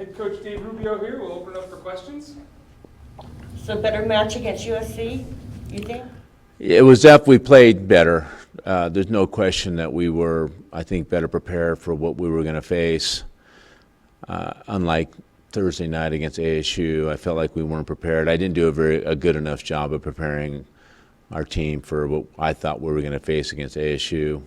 Head coach Dave Rubio here. We'll open it up for questions. So better match against USC, you think? It was definitely played better. There's no question that we were, I think, better prepared for what we were going to face. Unlike Thursday night against ASU, I felt like we weren't prepared. I didn't do a good enough job of preparing our team for what I thought we were going to face against ASU.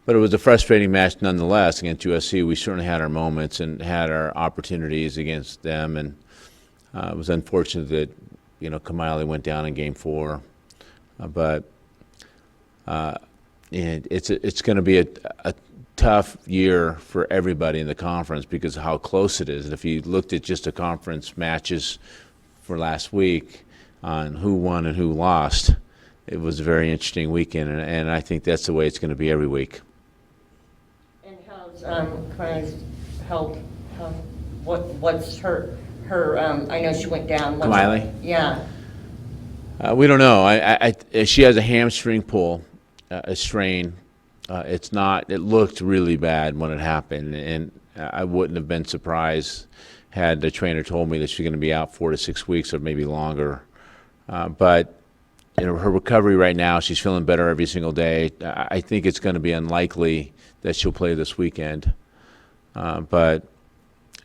But it was a frustrating match nonetheless against USC. We certainly had our moments and had our opportunities against them, and it was unfortunate that Kamali went down in Game 4. But it's going to be a tough year for everybody in the conference because of how close it is. And if you looked at just the conference matches for last week on who won and who lost, it was a very interesting weekend, and I think that's the way it's going to be every week. And how's Kamali's health? What's her? I know she went down. Kamali? Yeah. We don't know. She has a hamstring pull, a strain. It looked really bad when it happened, and I wouldn't have been surprised had the trainer told me that she's going to be out 4 to 6 weeks or maybe longer. But her recovery right now, she's feeling better every single day. I think it's going to be unlikely that she'll play this weekend. But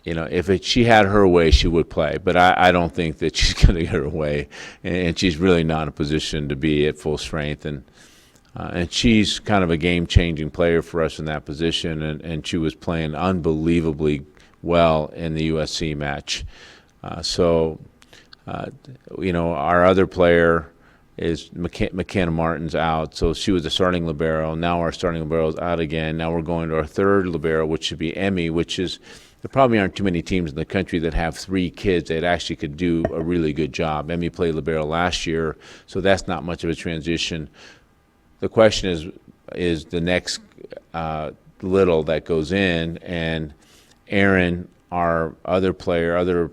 if she had her way, she would play. But I don't think that she's going to get her way, and she's really not in a position to be at full strength. And she's kind of a game-changing player for us in that position, and she was playing unbelievably well in the USC match. Our other player is McKenna Martin's out, so she was the starting libero. Now our starting libero is out again. Now we're going to our third libero, which should be Emmy, there probably aren't too many teams in the country that have 3 kids that actually could do a really good job. Emmy played libero last year, so that's not much of a transition. The question is the next little that goes in, and Aaron, our other player,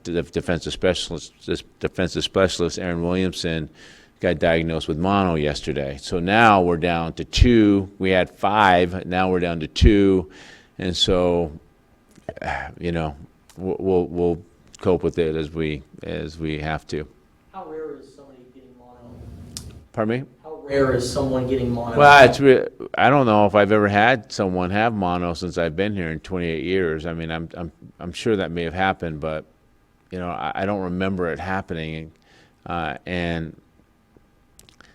defensive specialist, Aaron Williamson, got diagnosed with mono yesterday. So now we're down to 2. We had 5. Now we're down to 2, and so we'll cope with it as we have to. How rare is somebody getting mono? Pardon me? How rare is someone getting mono? Well, I don't know if I've ever had someone have mono since I've been here in 28 years. I mean, I'm sure that may have happened, but I don't remember it happening, and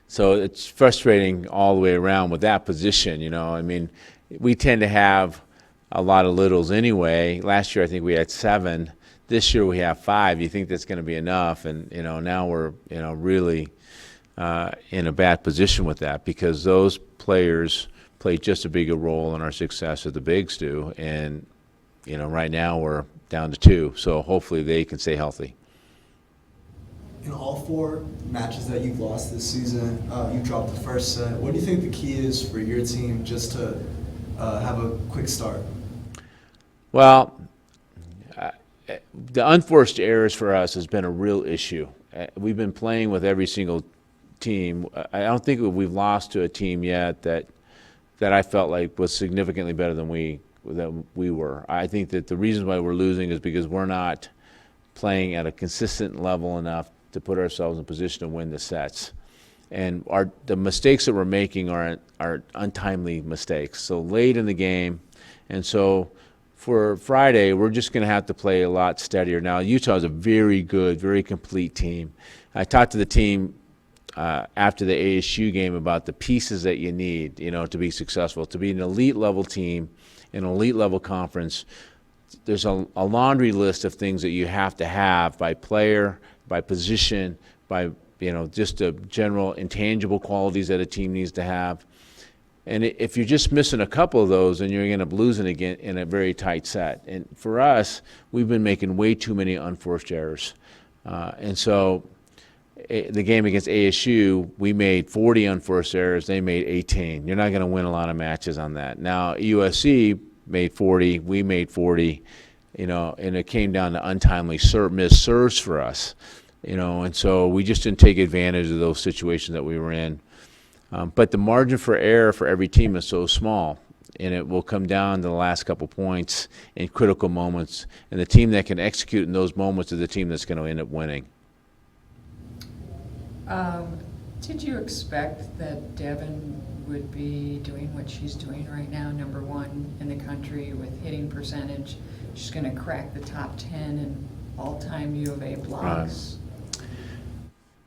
so it's frustrating all the way around with that position. I mean, we tend to have a lot of littles anyway. Last year I think we had 7. This year we have 5. You think that's going to be enough, and now we're really in a bad position with that because those players play just as big a role in our success as the bigs do, and right now we're down to 2, so hopefully they can stay healthy. In all 4 matches that you've lost this season, you dropped the first set. What do you think the key is for your team just to have a quick start? Well, the unforced errors for us has been a real issue. We've been playing with every single team. I don't think we've lost to a team yet that I felt like was significantly better than we were. I think that the reason why we're losing is because we're not playing at a consistent level enough to put ourselves in a position to win the sets. And the mistakes that we're making are untimely mistakes. So late in the game, and so for Friday, we're just going to have to play a lot steadier. Now, Utah is a very good, very complete team. I talked to the team after the ASU game about the pieces that you need, to be successful, to be an elite level team, an elite level conference. There's a laundry list of things that you have to have by player, by position, by just the general intangible qualities that a team needs to have. And if you're just missing a couple of those, then you're going to end up losing again in a very tight set. And for us, we've been making way too many unforced errors. And so the game against ASU, we made 40 unforced errors. They made 18. You're not going to win a lot of matches on that. Now, USC made 40. We made 40. And it came down to untimely missed serves for us. And so we just didn't take advantage of those situations that we were in. But the margin for error for every team is so small. and it will come down to the last couple points in critical moments. And the team that can execute in those moments is the team that's going to end up winning. Did you expect that Devon would be doing what she's doing right now, number one in the country with hitting percentage? She's going to crack the top 10 in all-time U of A blocks.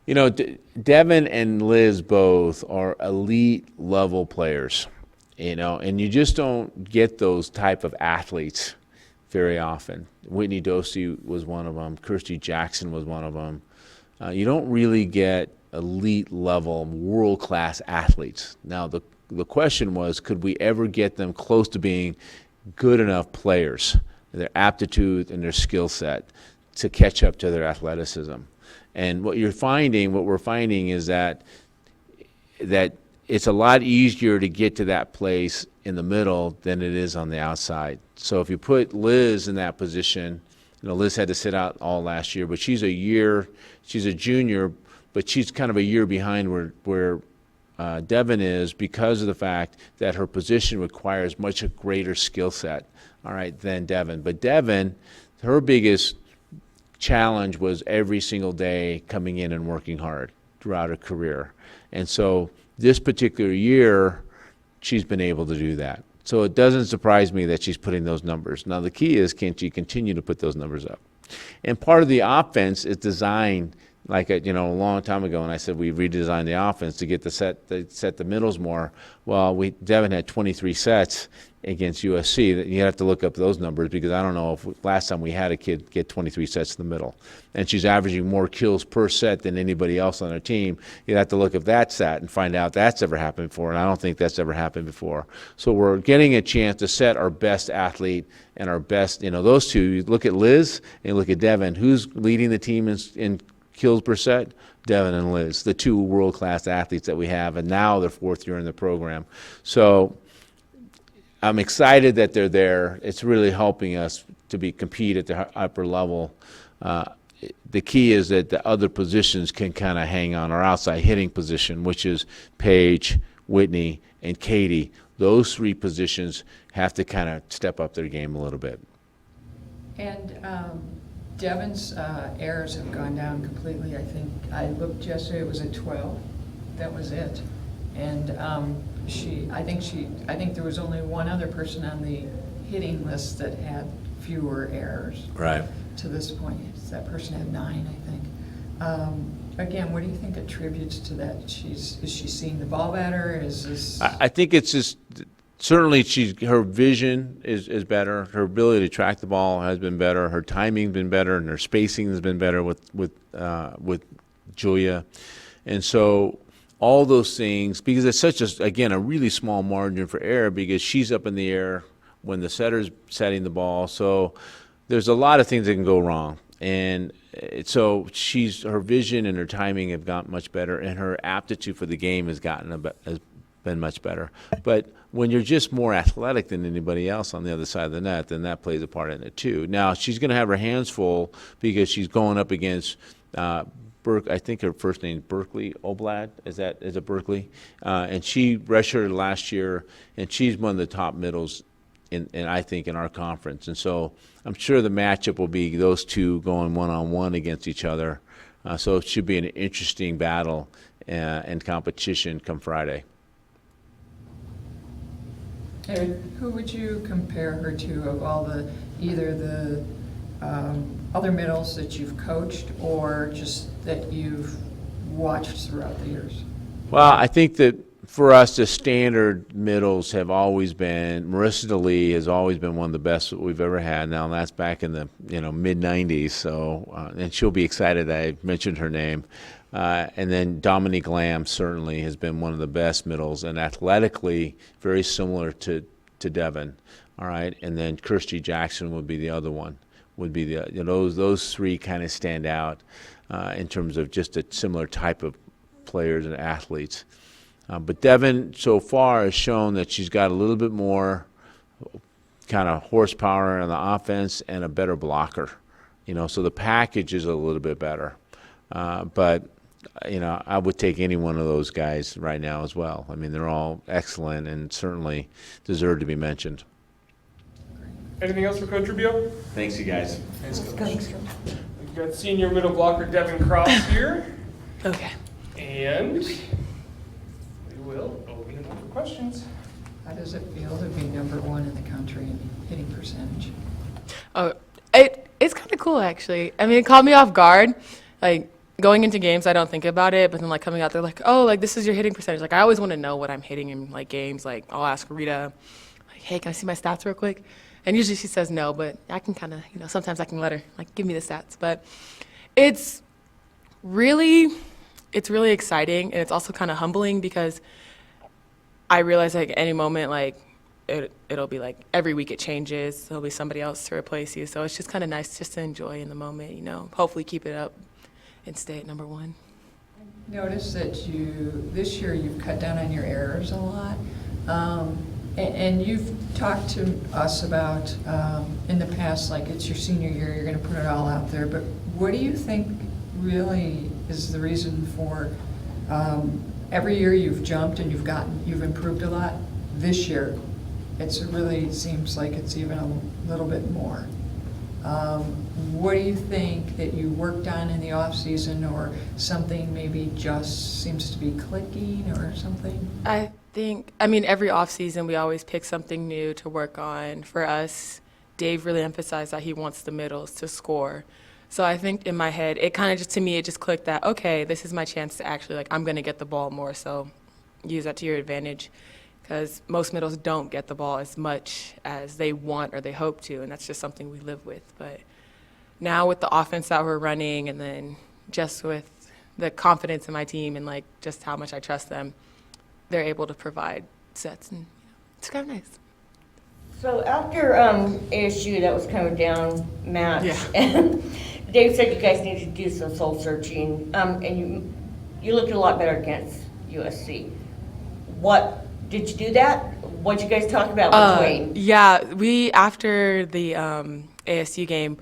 You know, Devon and Liz both are elite level players, you know, and you just don't get those type of athletes very often. Whitney Dorsey was one of them. Kirstie Jackson was one of them. You don't really get elite level, world-class athletes. Now, the question was, could we ever get them close to being good enough players, their aptitude and their skill set to catch up to their athleticism? And what we're finding is that it's a lot easier to get to that place in the middle than it is on the outside. So if you put Liz in that position, you know, Liz had to sit out all last year, but she's a junior, but she's kind of a year behind where Devon is, because of the fact that her position requires much a greater skill set, all right, than Devon. But Devon, her biggest challenge was every single day coming in and working hard throughout her career. And so this particular year, she's been able to do that. So it doesn't surprise me that she's putting those numbers. Now the key is, can she continue to put those numbers up? And part of the offense is designed like a long time ago, and I said we redesigned the offense to get set the middles more. Well, Devon had 23 sets against USC. You have to look up those numbers, because I don't know if last time we had a kid get 23 sets in the middle, and she's averaging more kills per set than anybody else on her team. You'd have to look up that stat and find out that's ever happened before, and I don't think that's ever happened before. So we're getting a chance to set our best athlete and our best, those two. You look at Liz and you look at Devon. Who's leading the team in kills per set? Devon and Liz, the two world-class athletes that we have, and now they're fourth year in the program. So I'm excited that they're there. It's really helping us to compete at the upper level. The key is that the other positions can kind of hang on. Our outside hitting position, which is Paige, Whitney, and Katie, those three positions have to kind of step up their game a little bit. And Devon's errors have gone down completely. I think I looked yesterday; it was at 12. That was it. And I think there was only one other person on the hitting list that had fewer errors. Right. To this point, that person had 9, I think. Again, what do you think attributes to that? Is she seeing the ball better? Is this? I think it's just. Certainly, her vision is better. Her ability to track the ball has been better. Her timing's been better, and her spacing has been better with Julia. And so all those things, because it's such a really small margin for error, because she's up in the air when the setter's setting the ball. So there's a lot of things that can go wrong. And so her vision and her timing have gotten much better, and her aptitude for the game has been much better. But when you're just more athletic than anybody else on the other side of the net, then that plays a part in it too. Now, she's going to have her hands full, because she's going up against I think her first name is Berkeley Oblad. Is it Berkeley? And she redshirted last year, and she's one of the top middles I think in our conference. And so I'm sure the matchup will be those two going one-on-one against each other. So it should be an interesting battle and competition come Friday. Who would you compare her to of all either the other middles that you've coached, or just that you've watched throughout the years? Well, I think that for us, the standard middles have always been, Marissa DeLee has always been one of the best that we've ever had. Now, that's back in the mid-'90s, so and she'll be excited that I mentioned her name. And then Dominique Lamb certainly has been one of the best middles, and athletically very similar to Devon. All right, and then Kirstie Jackson would be the other one. Those three kind of stand out in terms of just a similar type of players and athletes. But Devon so far has shown that she's got a little bit more kind of horsepower on the offense and a better blocker. So the package is a little bit better. But I would take any one of those guys right now as well. I mean, they're all excellent and certainly deserve to be mentioned. Anything else for Coach Rubio? Thanks, you guys. Thanks, Coach. We've got senior middle blocker Devon Cross here. Okay. And we will open it up for questions. How does it feel to be #1 in the country in hitting percentage? Oh, it's kind of cool actually. I mean, it caught me off guard. Like going into games, I don't think about it, but then like coming out there, like, oh, like this is your hitting percentage. Like I always want to know what I'm hitting in like games. Like I'll ask Rita, like, hey, can I see my stats real quick? And usually she says no, but I can kind of, sometimes I can let her like give me the stats. But it's really exciting, and it's also kind of humbling because I realize like any moment like it'll be like every week it changes. There'll be somebody else to replace you. So it's just kind of nice just to enjoy in the moment, hopefully keep it up and stay at #1. Notice that this year you've cut down on your errors a lot. And you've talked to us about, in the past, like it's your senior year, you're gonna put it all out there, but what do you think really is the reason for, every year you've jumped and you've improved a lot? This year, it really seems like it's even a little bit more. What do you think that you worked on in the off season, or something maybe just seems to be clicking or something? I mean, every off-season we always pick something new to work on. For us, Dave really emphasized that he wants the middles to score. So I think in my head, it kind of just, to me, it just clicked that, okay, this is my chance to actually, like, I'm going to get the ball more, so use that to your advantage. Because most middles don't get the ball as much as they want or they hope to, and that's just something we live with. But now with the offense that we're running, and then just with the confidence in my team and, like, just how much I trust them, they're able to provide sets, and it's kind of nice. So after ASU, that was kind of a down match. Yeah. And Dave said you guys need to do some soul searching, and you looked a lot better against USC. What did you do that? What'd you guys talk about between? Yeah, after the ASU game,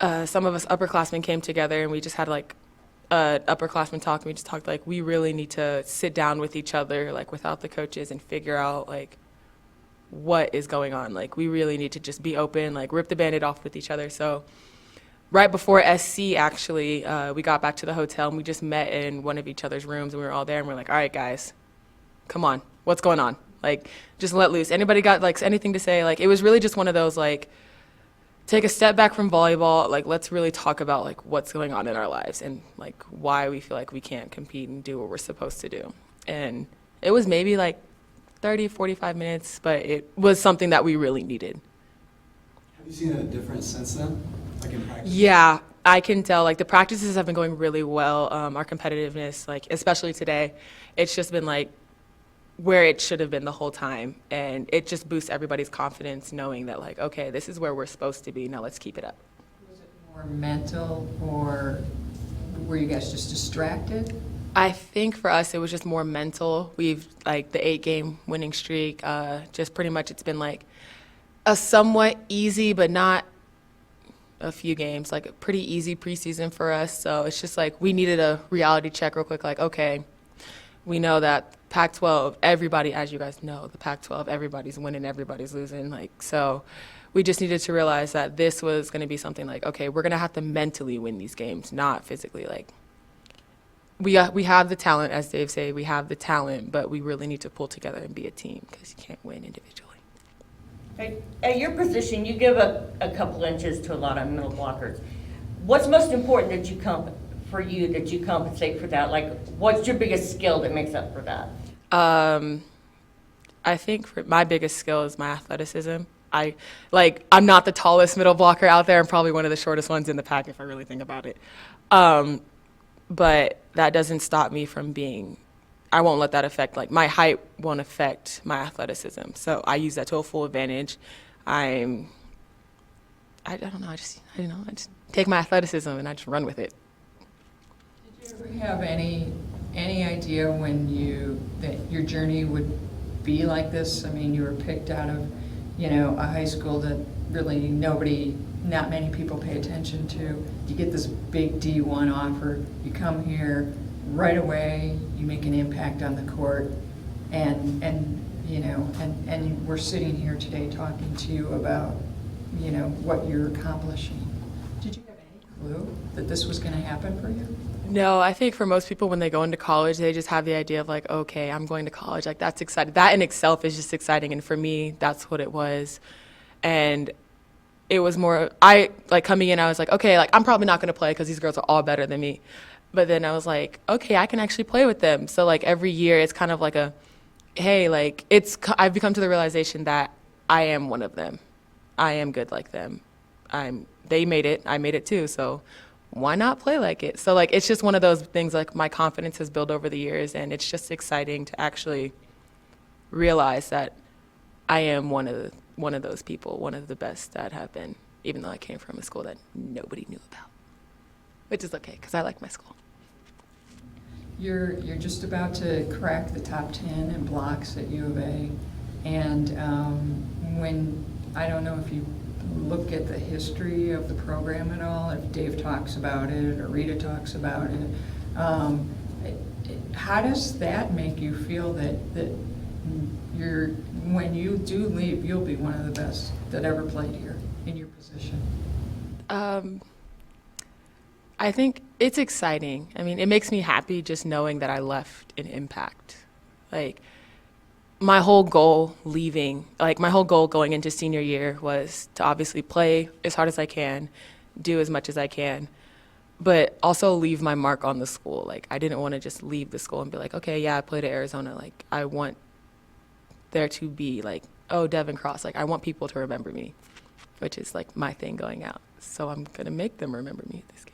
some of us upperclassmen came together and we just had like upperclassmen talk, and we just talked like we really need to sit down with each other, like without the coaches, and figure out like what is going on. Like we really need to just be open, like rip the Band-Aid off with each other. So right before SC, actually, we got back to the hotel and we just met in one of each other's rooms, and we were all there, and we're like, all right, guys, come on, what's going on? Like, just let loose. Anybody got like anything to say? Like, it was really just one of those like, take a step back from volleyball, like let's really talk about like what's going on in our lives and like why we feel like we can't compete and do what we're supposed to do. And it was maybe like 30, 45 minutes, but it was something that we really needed. Have you seen a difference since then, like in practice? Yeah, I can tell like the practices have been going really well. Our competitiveness, like especially today, it's just been like where it should have been the whole time, and it just boosts everybody's confidence knowing that like, okay, this is where we're supposed to be, now let's keep it up. Was it more mental, or were you guys just distracted? I think for us it was just more mental. We've like the 8-game winning streak, just pretty much it's been like a somewhat easy but not a few games, like a pretty easy preseason for us. So it's just like we needed a reality check real quick, like okay, we know that Pac-12, everybody, as you guys know, the Pac-12, everybody's winning, everybody's losing. Like, so we just needed to realize that this was going to be something like, okay, we're going to have to mentally win these games, not physically. Like, we have the talent, as Dave said, we have the talent, but we really need to pull together and be a team because you can't win individually. At your position, you give up a couple inches to a lot of middle blockers. What's most important that you compensate for that? Like, what's your biggest skill that makes up for that? I think my biggest skill is my athleticism. I'm not the tallest middle blocker out there. I'm probably one of the shortest ones in the pack if I really think about it. But that doesn't stop me from I won't let that affect, like my height won't affect my athleticism. So I use that to a full advantage. I don't know, I just take my athleticism and I just run with it. Did you ever have any idea that your journey would be like this? I mean, you were picked out of, a high school that really nobody not many people pay attention to. You get this big D1 offer, you come here right away, you make an impact on the court, and you know, and we're sitting here today talking to you about, you know, what you're accomplishing. Did you have any clue that this was going to happen for you? No, I think for most people when they go into college, they just have the idea of like, okay, I'm going to college. Like that's exciting. That in itself is just exciting. And for me, that's what it was. And it was more, I like coming in, I was like, okay, like I'm probably not going to play because these girls are all better than me. But then I was like, okay, I can actually play with them. So like every year it's kind of like a, hey, like I've become to the realization that I am one of them. I am good like them. They made it, I made it too. So why not play like it? So like it's just one of those things, like my confidence has built over the years, and it's just exciting to actually realize that I am one of those people, one of the best that have been, even though I came from a school that nobody knew about, which is okay because I like my school. You're just about to crack the top 10 in blocks at U of A, and when, I don't know if you look at the history of the program at all, if Dave talks about it or Rita talks about it, how does that make you feel that you're, when you do leave, you'll be one of the best that ever played here in your position? I think it's exciting. I mean, it makes me happy just knowing that I left an impact. Like, my whole goal leaving, like my whole goal going into senior year was to obviously play as hard as I can, do as much as I can, but also leave my mark on the school. Like, I didn't want to just leave the school and be like, okay, yeah, I played at Arizona. Like, I want there to be like, oh, Devon Cross. Like, I want people to remember me, which is like my thing going out. So I'm going to make them remember me in this case.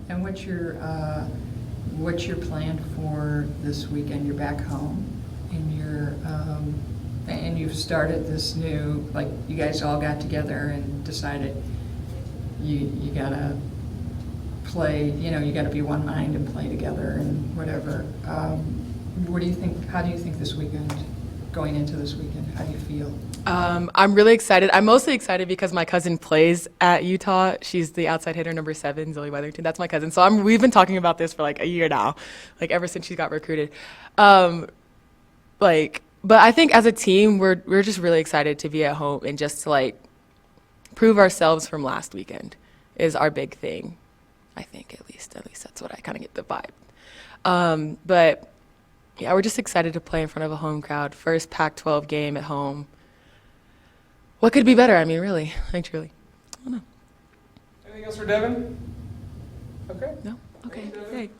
And what's your plan for this weekend? You're back home, and you've started this new, like you guys all got together and decided you gotta play. You know, you gotta be one mind and play together and whatever. What do you think? How do you think this weekend, going into this weekend, how do you feel? I'm really excited. I'm mostly excited because my cousin plays at Utah. She's the outside hitter number 7, Zoe Weatherington. That's my cousin. So we've been talking about this for like a year now, like ever since she got recruited. But I think as a team, we're just really excited to be at home and just to like prove ourselves from last weekend is our big thing. I think at least that's what I kind of get the vibe. But yeah, we're just excited to play in front of a home crowd. First Pac-12 game at home. What could be better? I mean, really, like truly. I don't know. Anything else for Devon? Okay. No? Okay, great.